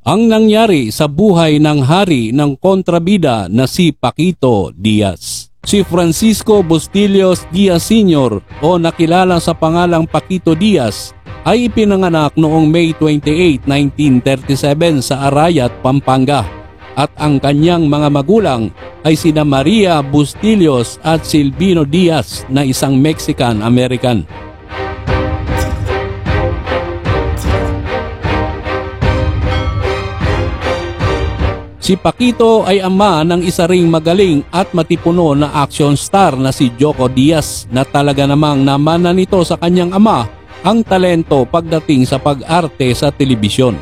ang nangyari sa buhay ng hari ng kontrabida na si Paquito Diaz. Si Francisco Bustillos Diaz Sr. o nakilala sa pangalang Paquito Diaz ay ipinanganak noong May 28, 1937 sa Arayat, Pampanga at ang kanyang mga magulang ay sina Maria Bustillos at Silvino Diaz na isang Mexican-American. Si Paquito ay ama ng isa ring magaling at matipuno na action star na si Joco Diaz na talaga namang namana nito sa kanyang ama ang talento pagdating sa pag-arte sa telebisyon.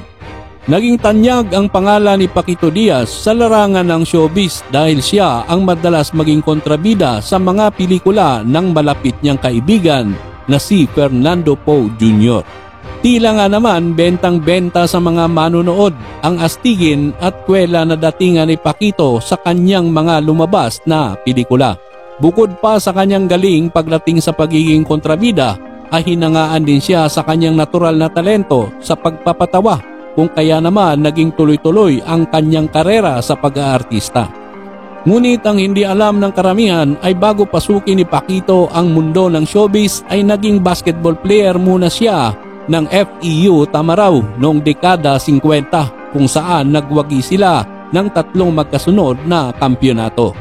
Naging tanyag ang pangalan ni Paquito Diaz sa larangan ng showbiz dahil siya ang madalas maging kontrabida sa mga pelikula ng malapit niyang kaibigan na si Fernando Poe Jr. Tila nga naman bentang-benta sa mga manunood ang astigin at kwela na datingan ni Paquito sa kanyang mga lumabas na pelikula. Bukod pa sa kanyang galing pagdating sa pagiging kontrabida, ay hinangaan din siya sa kanyang natural na talento sa pagpapatawa kung kaya naman naging tuloy-tuloy ang kanyang karera sa pag-aartista. Ngunit ang hindi alam ng karamihan ay bago pasukin ni Paquito ang mundo ng showbiz ay naging basketball player muna siya ng FEU Tamaraw noong dekada 50 kung saan nagwagi sila ng 3 magkasunod na kampyonato.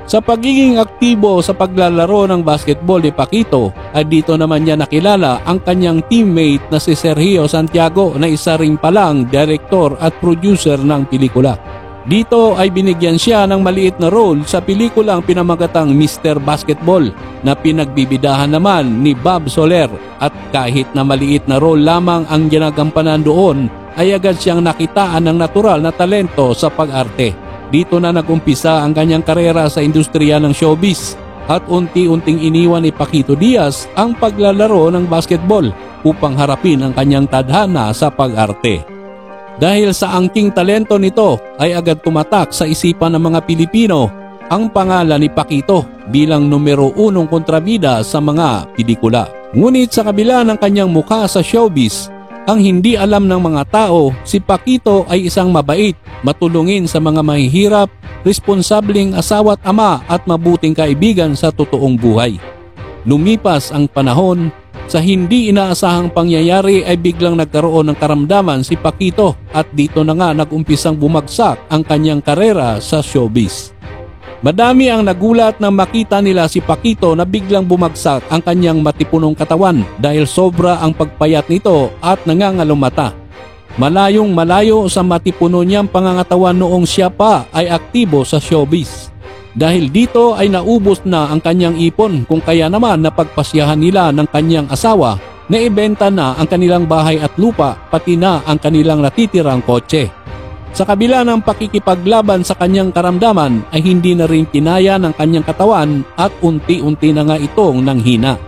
Sa pagiging aktibo sa paglalaro ng basketball ni Paquito ay dito naman niya nakilala ang kanyang teammate na si Sergio Santiago na isa ring palang director at producer ng pelikula. Dito ay binigyan siya ng maliit na role sa pelikulang pinamagatang Mr. Basketball na pinagbibidahan naman ni Bob Soler at kahit na maliit na role lamang ang ginagampanan doon ay agad siyang nakitaan ng natural na talento sa pag-arte. Dito na nagumpisa ang kanyang karera sa industriya ng showbiz at unti-unting iniwan ni Paquito Diaz ang paglalaro ng basketball upang harapin ang kanyang tadhana sa pag-arte. Dahil sa angking talento nito ay agad tumatak sa isipan ng mga Pilipino ang pangalan ni Paquito bilang numero 1 kontrabida sa mga pelikula. Ngunit sa kabila ng kanyang mukha sa showbiz, ang hindi alam ng mga tao, si Paquito ay isang mabait, matulungin sa mga mahihirap, responsableng asawa at ama at mabuting kaibigan sa totoong buhay. Lumipas ang panahon, sa hindi inaasahang pangyayari ay biglang nagkaroon ng karamdaman si Paquito at dito na nga nag-umpisang bumagsak ang kanyang karera sa showbiz. Madami ang nagulat nang makita nila si Paquito na biglang bumagsak ang kanyang matipunong katawan dahil sobra ang pagpayat nito at nangangalumata. Malayong malayo sa matipuno niyang pangangatawan noong siya pa ay aktibo sa showbiz. Dahil dito ay naubos na ang kanyang ipon kung kaya naman napagpasyahan nila ng kanyang asawa na ibenta na ang kanilang bahay at lupa pati na ang kanilang natitirang kotse. Sa kabila ng pakikipaglaban sa kanyang karamdaman ay hindi na rin kinaya ng kanyang katawan at unti-unti na nga itong nanghina.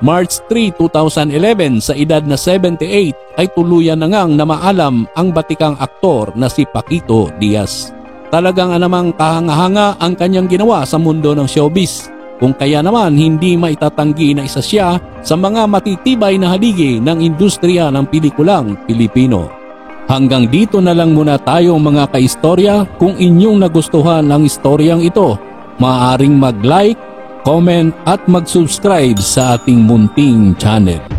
March 3, 2011 sa edad na 78 ay tuluyan na ngang namaalam ang batikang aktor na si Paquito Diaz. Talagang anamang kahanga-hanga ang kanyang ginawa sa mundo ng showbiz, kung kaya naman hindi maitatanggi na isa siya sa mga matitibay na haligi ng industriya ng pelikulang Pilipino. Hanggang dito na lang muna tayo mga kaistorya. Kung inyong nagustuhan ang istoryang ito, maaaring mag-like, comment at mag-subscribe sa ating munting channel.